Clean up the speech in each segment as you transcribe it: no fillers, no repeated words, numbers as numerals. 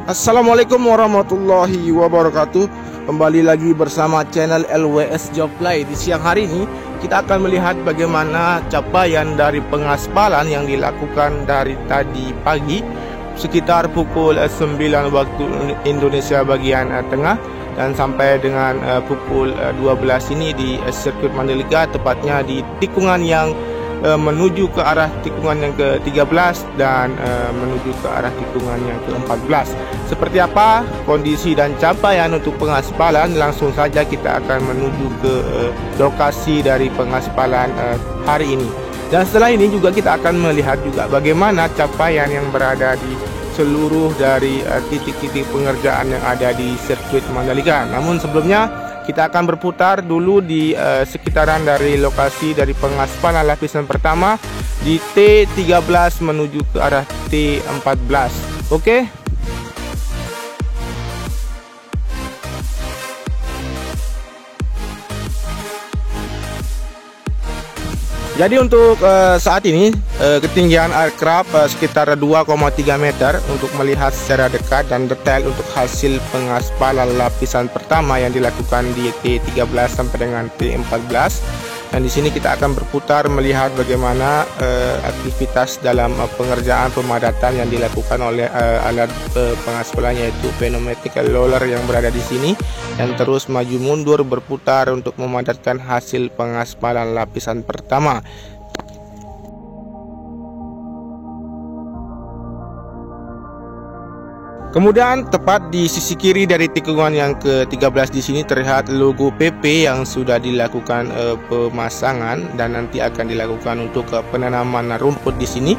Assalamualaikum warahmatullahi wabarakatuh. Kembali lagi bersama channel LWS Jobplay. Di siang hari ini kita akan melihat bagaimana capaian dari pengaspalan yang dilakukan dari tadi pagi sekitar pukul 9 waktu Indonesia bagian tengah dan sampai dengan pukul 12 ini di sirkuit Mandalika, tepatnya di tikungan yang menuju ke arah tikungan yang ke-13 dan menuju ke arah tikungan yang ke-14. Seperti apa kondisi dan capaian untuk pengaspalan? Langsung saja kita akan menuju ke lokasi dari pengaspalan hari ini. Dan setelah ini juga kita akan melihat juga bagaimana capaian yang berada di seluruh dari titik-titik pengerjaan yang ada di sirkuit Mandalika. Namun sebelumnya kita akan berputar dulu di sekitaran dari lokasi dari pengaspalan lapisan pertama di T13 menuju ke arah T14. Oke. Jadi untuk saat ini ketinggian aircraft sekitar 2,3 meter untuk melihat secara dekat dan detail untuk hasil pengaspalan lapisan pertama yang dilakukan di T13 sampai dengan T14. Dan di sini kita akan berputar melihat bagaimana aktivitas dalam pengerjaan pemadatan yang dilakukan oleh alat pengaspalan, yaitu pneumatic roller yang berada di sini, dan terus maju mundur berputar untuk memadatkan hasil pengaspalan lapisan pertama. Kemudian tepat di sisi kiri dari tikungan yang ke-13 di sini terlihat logo PP yang sudah dilakukan pemasangan dan nanti akan dilakukan untuk penanaman rumput di sini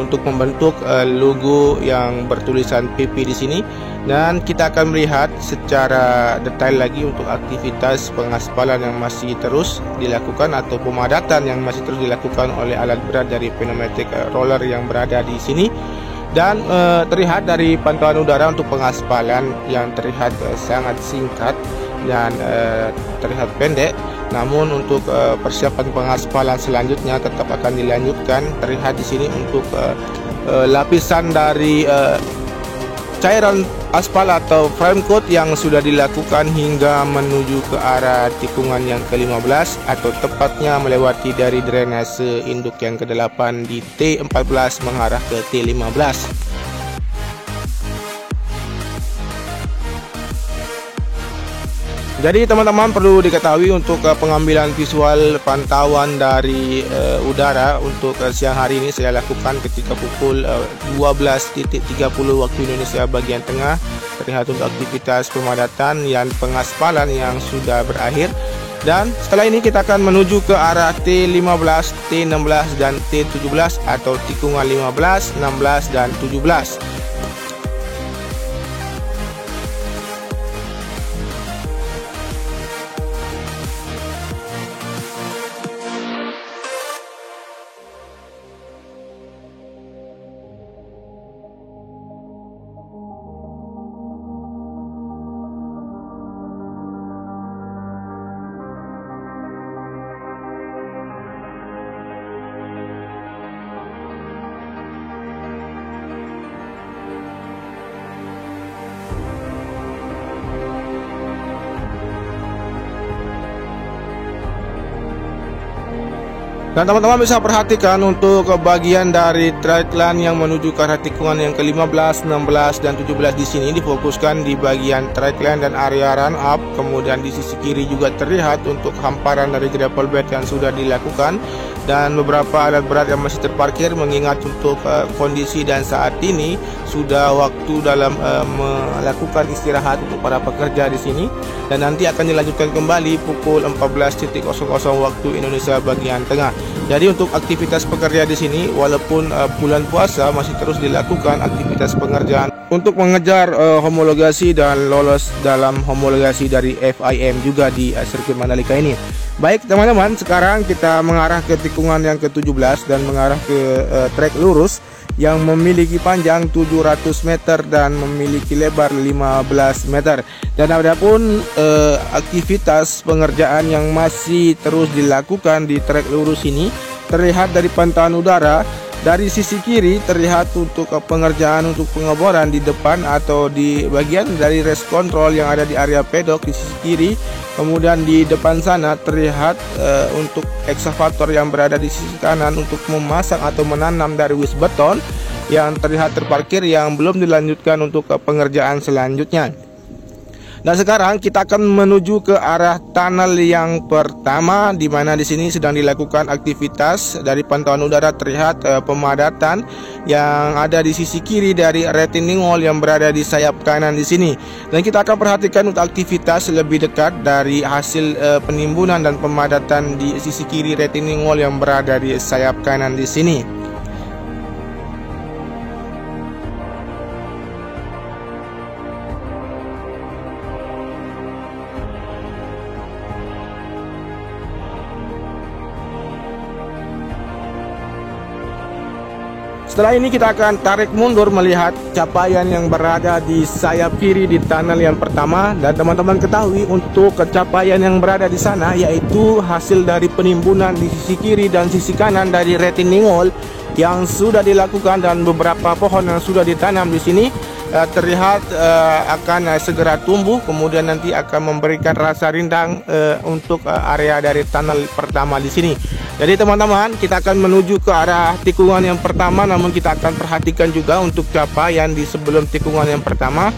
untuk membentuk logo yang bertulisan PP di sini. Dan kita akan melihat secara detail lagi untuk aktivitas pengaspalan yang masih terus dilakukan atau pemadatan yang masih terus dilakukan oleh alat berat dari pneumatic roller yang berada di sini. Dan terlihat dari pantauan udara untuk pengaspalan yang terlihat sangat singkat dan terlihat pendek. Namun untuk persiapan pengaspalan selanjutnya tetap akan dilanjutkan. Terlihat di sini untuk lapisan dari cairan aspal atau frame coat yang sudah dilakukan hingga menuju ke arah tikungan yang ke-15 atau tepatnya melewati dari drainase induk yang ke-8 di T14 mengarah ke T15. Jadi teman-teman perlu diketahui untuk pengambilan visual pantauan dari udara untuk siang hari ini saya lakukan ketika pukul 12.30 waktu Indonesia bagian tengah. Terlihat untuk aktivitas pemadatan dan pengaspalan yang sudah berakhir. Dan setelah ini kita akan menuju ke arah T15, T16 dan T17 atau tikungan 15, 16 dan 17. Dan teman-teman bisa perhatikan untuk bagian dari trackline yang menuju ke arah tikungan yang ke-15, 16 dan 17 di sini difokuskan di bagian trackline dan area run up. Kemudian di sisi kiri juga terlihat untuk hamparan dari gravel bed yang sudah dilakukan dan beberapa alat berat yang masih terparkir, mengingat untuk kondisi dan saat ini sudah waktu dalam melakukan istirahat untuk para pekerja di sini, dan nanti akan dilanjutkan kembali pukul 14.00 waktu Indonesia bagian tengah. Jadi untuk aktivitas pekerja di sini, walaupun bulan puasa, masih terus dilakukan aktivitas pengerjaan untuk mengejar homologasi dan lolos dalam homologasi dari FIM juga di sirkuit Mandalika ini. Baik teman-teman, sekarang kita mengarah ke tikungan yang ke-17 dan mengarah ke trek lurus yang memiliki panjang 700 meter dan memiliki lebar 15 meter. Dan adapun aktivitas pengerjaan yang masih terus dilakukan di trek lurus ini terlihat dari pantauan udara Dari sisi kiri terlihat untuk pengerjaan untuk pengeboran di depan atau di bagian dari race control yang ada di area pedok di sisi kiri. Kemudian di depan sana terlihat untuk eksavator yang berada di sisi kanan untuk memasang atau menanam dari wis beton yang terlihat terparkir yang belum dilanjutkan untuk pengerjaan selanjutnya. Dan sekarang kita akan menuju ke arah tunnel yang pertama, di mana di sini sedang dilakukan aktivitas. Dari pantauan udara terlihat pemadatan yang ada di sisi kiri dari retaining wall yang berada di sayap kanan di sini. Dan kita akan perhatikan untuk aktivitas lebih dekat dari hasil penimbunan dan pemadatan di sisi kiri retaining wall yang berada di sayap kanan di sini. Setelah ini kita akan tarik mundur melihat capaian yang berada di sayap kiri di tunnel yang pertama. Dan teman-teman ketahui untuk capaian yang berada di sana yaitu hasil dari penimbunan di sisi kiri dan sisi kanan dari retaining wall yang sudah dilakukan, dan beberapa pohon yang sudah ditanam di sini terlihat akan segera tumbuh, kemudian nanti akan memberikan rasa rindang untuk area dari tunnel pertama di sini. Jadi teman-teman, kita akan menuju ke arah tikungan yang pertama, namun kita akan perhatikan juga untuk capaian di sebelum tikungan yang pertama.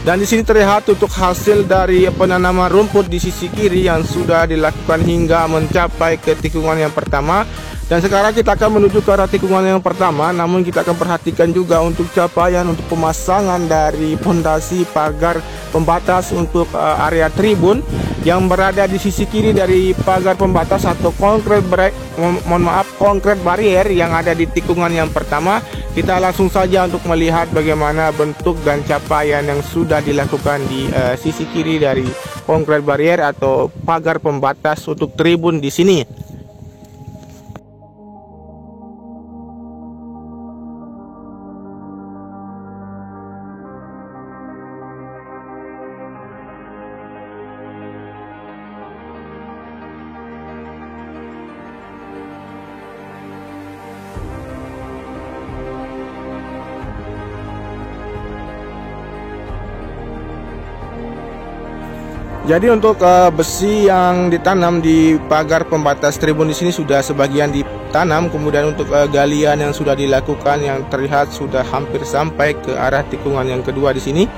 Dan di sini terlihat untuk hasil dari penanaman rumput di sisi kiri yang sudah dilakukan hingga mencapai ke tikungan yang pertama. Dan sekarang kita akan menuju ke arah tikungan yang pertama, namun kita akan perhatikan juga untuk capaian untuk pemasangan dari pondasi pagar pembatas untuk area tribun yang berada di sisi kiri dari pagar pembatas atau konkret barrier yang ada di tikungan yang pertama. Kita langsung saja untuk melihat bagaimana bentuk dan capaian yang sudah dilakukan di sisi kiri dari konkret barrier atau pagar pembatas untuk tribun di sini. Jadi untuk besi yang ditanam di pagar pembatas tribun di sini sudah sebagian ditanam, kemudian untuk galian yang sudah dilakukan yang terlihat sudah hampir sampai ke arah tikungan yang kedua di sini.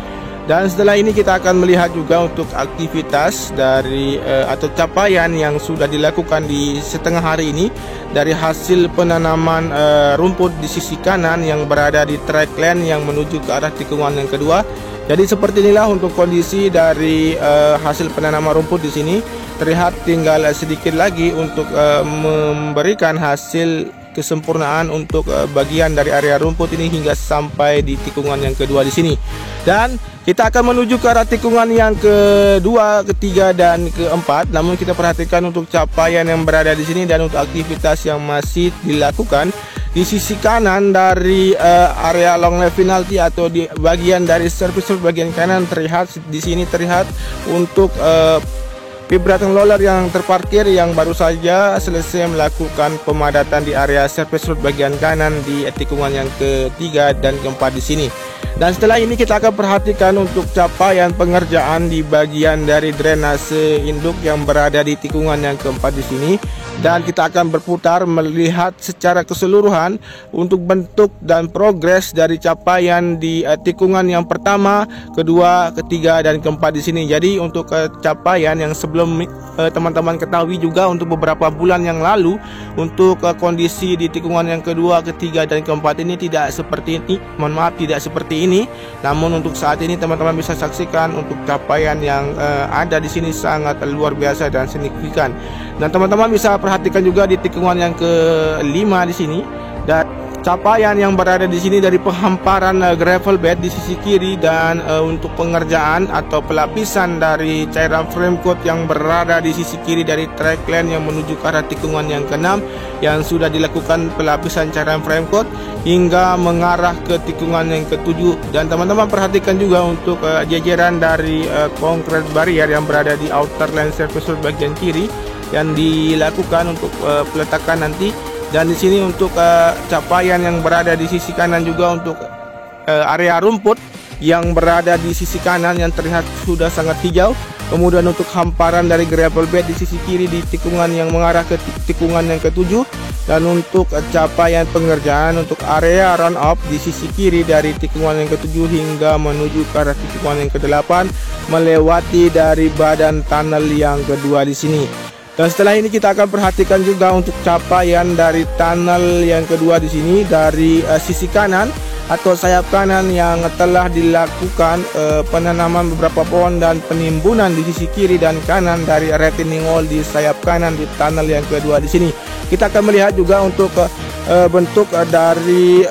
Dan setelah ini kita akan melihat juga untuk aktivitas dari atau capaian yang sudah dilakukan di setengah hari ini dari hasil penanaman rumput di sisi kanan yang berada di track lane yang menuju ke arah tikungan yang kedua. Jadi seperti inilah untuk kondisi dari hasil penanaman rumput di sini. Terlihat tinggal sedikit lagi untuk memberikan hasil kesempurnaan untuk bagian dari area rumput ini hingga sampai di tikungan yang kedua di sini. Dan kita akan menuju ke arah tikungan yang kedua, ketiga, dan keempat. Namun kita perhatikan untuk capaian yang berada di sini dan untuk aktivitas yang masih dilakukan. Di sisi kanan dari area long lap penalty atau di bagian dari service road bagian kanan terlihat di sini terlihat untuk vibrating roller yang terparkir yang baru saja selesai melakukan pemadatan di area service road bagian kanan di tikungan yang ketiga dan keempat di sini. Dan setelah ini kita akan perhatikan untuk capaian pengerjaan di bagian dari drainase induk yang berada di tikungan yang keempat di sini. Dan kita akan berputar melihat secara keseluruhan untuk bentuk dan progres dari capaian di tikungan yang pertama, kedua, ketiga, dan keempat di sini. Jadi untuk capaian yang sebelum teman-teman ketahui juga untuk beberapa bulan yang lalu untuk kondisi di tikungan yang kedua, ketiga, dan keempat ini tidak seperti ini. Mohon maaf, tidak seperti ini. Namun untuk saat ini teman-teman bisa saksikan untuk capaian yang ada di sini sangat luar biasa dan signifikan. Dan teman-teman bisa perhatikan juga di tikungan yang kelima di sini, dan capaian yang berada di sini dari penghamparan gravel bed di sisi kiri dan untuk pengerjaan atau pelapisan dari cairan frame coat yang berada di sisi kiri dari track lane yang menuju ke arah tikungan yang keenam yang sudah dilakukan pelapisan cairan frame coat hingga mengarah ke tikungan yang ketujuh. Dan teman-teman perhatikan juga untuk jajaran dari concrete barrier yang berada di outer lane surface road bagian kiri yang dilakukan untuk peletakan nanti Dan di sini untuk capaian yang berada di sisi kanan juga untuk area rumput yang berada di sisi kanan yang terlihat sudah sangat hijau. Kemudian untuk hamparan dari gravel bed di sisi kiri di tikungan yang mengarah ke tikungan yang ke-7. Dan untuk capaian pengerjaan untuk area run off di sisi kiri dari tikungan yang ke-7 hingga menuju ke arah tikungan yang ke-8 melewati dari badan tunnel yang kedua di sini. Dan setelah ini kita akan perhatikan juga untuk capaian dari tunnel yang kedua di sini dari sisi kanan atau sayap kanan yang telah dilakukan penanaman beberapa pohon dan penimbunan di sisi kiri dan kanan dari retaining wall di sayap kanan di tunnel yang kedua di sini. Kita akan melihat juga untuk bentuk dari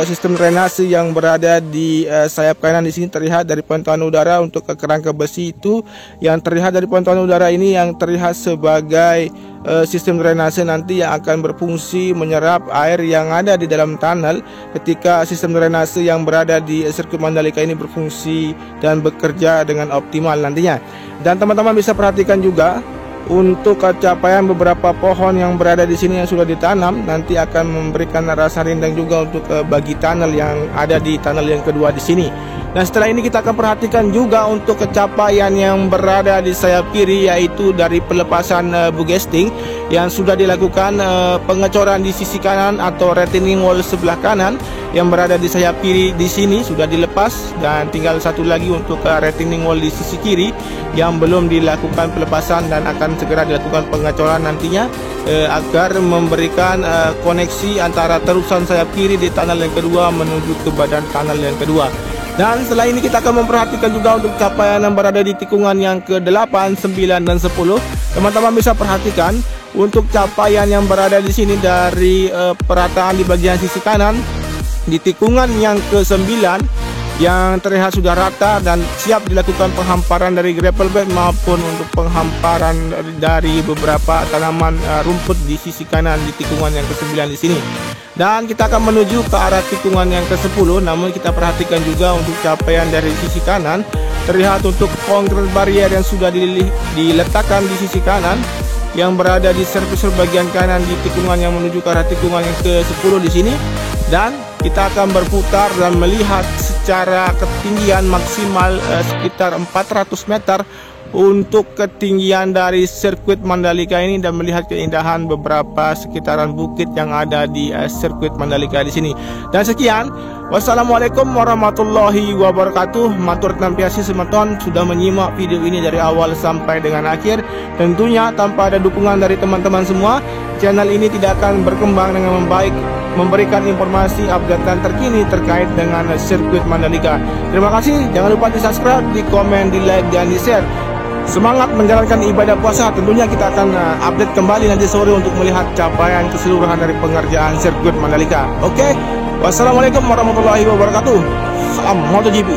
sistem drainase yang berada di sayap kanan di sini terlihat dari pantauan udara untuk kerangka besi itu yang terlihat dari pantauan udara ini yang terlihat sebagai sistem drainase nanti yang akan berfungsi menyerap air yang ada di dalam tunnel ketika sistem drainase yang berada di sirkuit Mandalika ini berfungsi dan bekerja dengan optimal nantinya. Dan teman-teman bisa perhatikan juga untuk capaian beberapa pohon yang berada di sini yang sudah ditanam nanti akan memberikan rasa rindang juga untuk bagi tunnel yang ada di tunnel yang kedua di sini. Dan setelah ini kita akan perhatikan juga untuk capaian yang berada di sayap kiri yaitu dari pelepasan bugesting yang sudah dilakukan pengecoran di sisi kanan atau retaining wall sebelah kanan yang berada di sayap kiri di sini sudah dilepas dan tinggal satu lagi untuk retaining wall di sisi kiri yang belum dilakukan pelepasan dan akan segera dilakukan pengecoran nantinya agar memberikan koneksi antara terusan sayap kiri di tunnel yang kedua menuju ke badan tunnel yang kedua. Dan setelah ini kita akan memperhatikan juga untuk capaian yang berada di tikungan yang ke-8, 9, dan 10. Teman-teman bisa perhatikan untuk capaian yang berada di sini dari perataan di bagian sisi kanan di tikungan yang ke-9 yang terlihat sudah rata dan siap dilakukan penghamparan dari gravel bed maupun untuk penghamparan dari beberapa tanaman rumput di sisi kanan di tikungan yang ke-9 di sini. Dan kita akan menuju ke arah tikungan yang ke-10, namun kita perhatikan juga untuk capaian dari sisi kanan terlihat untuk konkret barrier yang sudah diletakkan di sisi kanan yang berada di surface bagian kanan di tikungan yang menuju ke arah tikungan yang ke-10 di sini. Dan kita akan berputar dan melihat secara ketinggian maksimal sekitar 400 meter untuk ketinggian dari sirkuit Mandalika ini dan melihat keindahan beberapa sekitaran bukit yang ada di sirkuit Mandalika di sini. Dan sekian, wassalamualaikum warahmatullahi wabarakatuh. Matur tampiasi semeton sudah menyimak video ini dari awal sampai dengan akhir. Tentunya tanpa ada dukungan dari teman-teman semua, channel ini tidak akan berkembang dengan membaik, memberikan informasi updatean terkini terkait dengan sirkuit Mandalika. Terima kasih, jangan lupa di subscribe, di komen, di like, dan di share. Semangat menjalankan ibadah puasa. Tentunya kita akan update kembali nanti sore untuk melihat capaian keseluruhan dari pengerjaan sirkuit Mandalika. Oke, wassalamualaikum warahmatullahi wabarakatuh. Salam MotoGP.